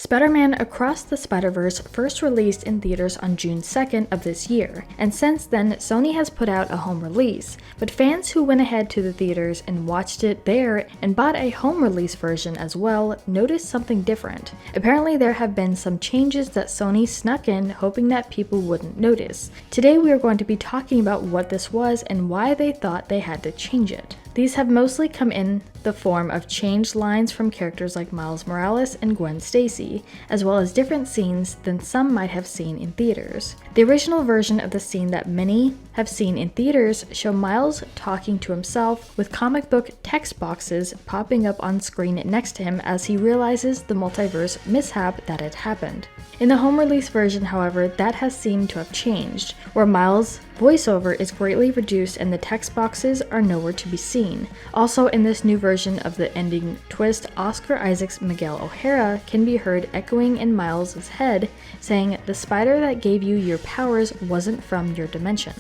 Spider-Man Across the Spider-Verse first released in theaters on June 2nd of this year, and since then Sony has put out a home release, but fans who went ahead to the theaters and watched it there and bought a home release version as well noticed something different. Apparently there have been some changes that Sony snuck in hoping that people wouldn't notice. Today we are going to be talking about what this was and why they thought they had to change it. These have mostly come in the form of changed lines from characters like Miles Morales and Gwen Stacy, as well as different scenes than some might have seen in theaters. The original version of the scene that many have seen in theaters show Miles talking to himself with comic book text boxes popping up on screen next to him as he realizes the multiverse mishap that had happened. In the home release version, however, that has seemed to have changed, where Miles' voiceover is greatly reduced and the text boxes are nowhere to be seen. Also, in this new version of the ending twist, Oscar Isaac's Miguel O'Hara can be heard echoing in Miles' head, saying, "The spider that gave you your powers wasn't from your dimension."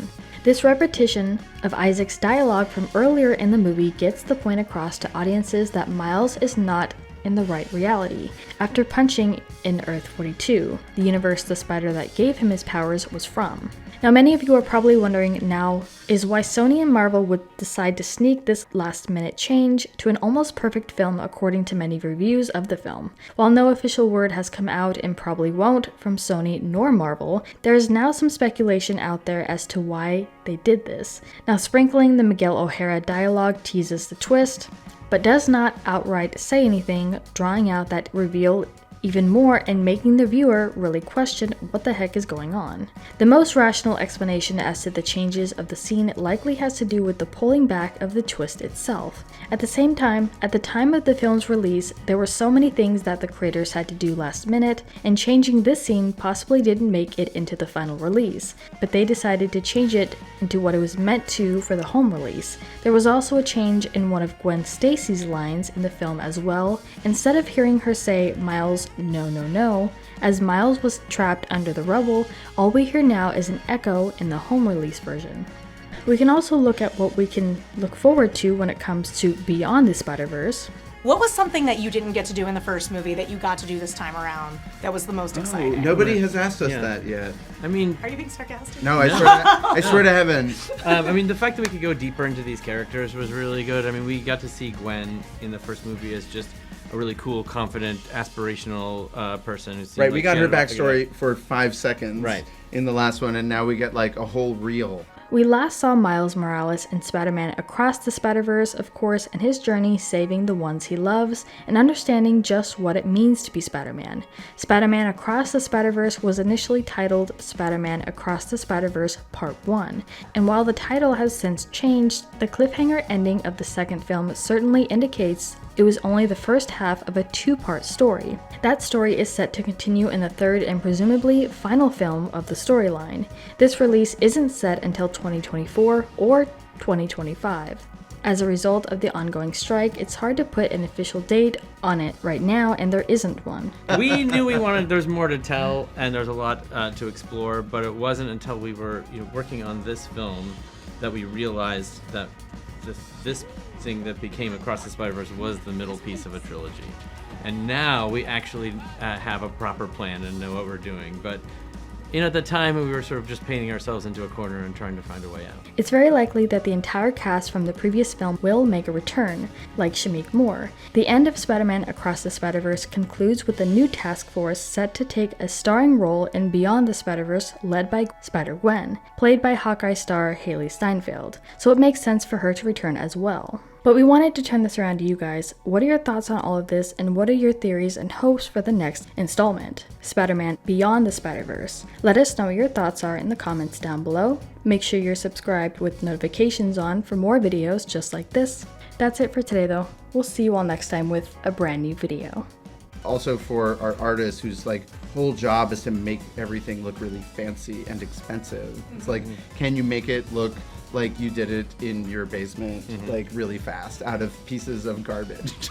This repetition of Isaac's dialogue from earlier in the movie gets the point across to audiences that Miles is not in the right reality. After punching in Earth 42, the universe the spider that gave him his powers was from. Now many of you are probably wondering now is why Sony and Marvel would decide to sneak this last minute change to an almost perfect film according to many reviews of the film. While no official word has come out and probably won't from Sony nor Marvel, there is now some speculation out there as to why they did this. Now sprinkling the Miguel O'Hara dialogue teases the twist, but does not outright say anything, drawing out that reveal even more and making the viewer really question what the heck is going on. The most rational explanation as to the changes of the scene likely has to do with the pulling back of the twist itself. At the same time, at the time of the film's release, there were so many things that the creators had to do last minute, and changing this scene possibly didn't make it into the final release, but they decided to change it into what it was meant to for the home release. There was also a change in one of Gwen Stacy's lines in the film as well. Instead of hearing her say, "Miles, no, no, no," as Miles was trapped under the rubble, all we hear now is an echo in the home release version. We can also look at what we can look forward to when it comes to Beyond the Spider-Verse. What was something that you didn't get to do in the first movie that you got to do this time around that was the most exciting? Nobody has asked us that yet. I mean... Are you being sarcastic? No, I swear to heaven. I mean, the fact that we could go deeper into these characters was really good. I mean, we got to see Gwen in the first movie as just a really cool, confident, aspirational person. Who seemed Right, we like got she her had it all figured backstory for 5 seconds in the last one, and now we get like a whole reel. We last saw Miles Morales in Spider-Man Across the Spider-Verse, of course, and his journey saving the ones he loves and understanding just what it means to be Spider-Man. Spider-Man Across the Spider-Verse was initially titled Spider-Man Across the Spider-Verse Part 1, and while the title has since changed, the cliffhanger ending of the second film certainly indicates it was only the first half of a 2-part story. That story is set to continue in the third and presumably final film of the storyline. This release isn't set until 2024 or 2025. As a result of the ongoing strike, it's hard to put an official date on it right now, and there isn't one. We knew there's more to tell, and there's a lot to explore, but it wasn't until we were working on this film that we realized that this thing that became Across the Spider-Verse was the middle piece of a trilogy. And now we actually have a proper plan and know what we're doing. But at the time, we were sort of just painting ourselves into a corner and trying to find a way out. It's very likely that the entire cast from the previous film will make a return, like Shameik Moore. The end of Spider-Man Across the Spider-Verse concludes with a new task force set to take a starring role in Beyond the Spider-Verse, led by Spider-Gwen, played by Hawkeye star Hailee Steinfeld, so it makes sense for her to return as well. But we wanted to turn this around to you guys. What are your thoughts on all of this, and what are your theories and hopes for the next installment, Spider-Man Beyond the Spider-Verse? Let us know what your thoughts are in the comments down below. Make sure you're subscribed with notifications on for more videos just like this. That's it for today though. We'll see you all next time with a brand new video. Also for our artist whose whole job is to make everything look really fancy and expensive. It's like, can you make it look like you did it in your basement, really fast, out of pieces of garbage?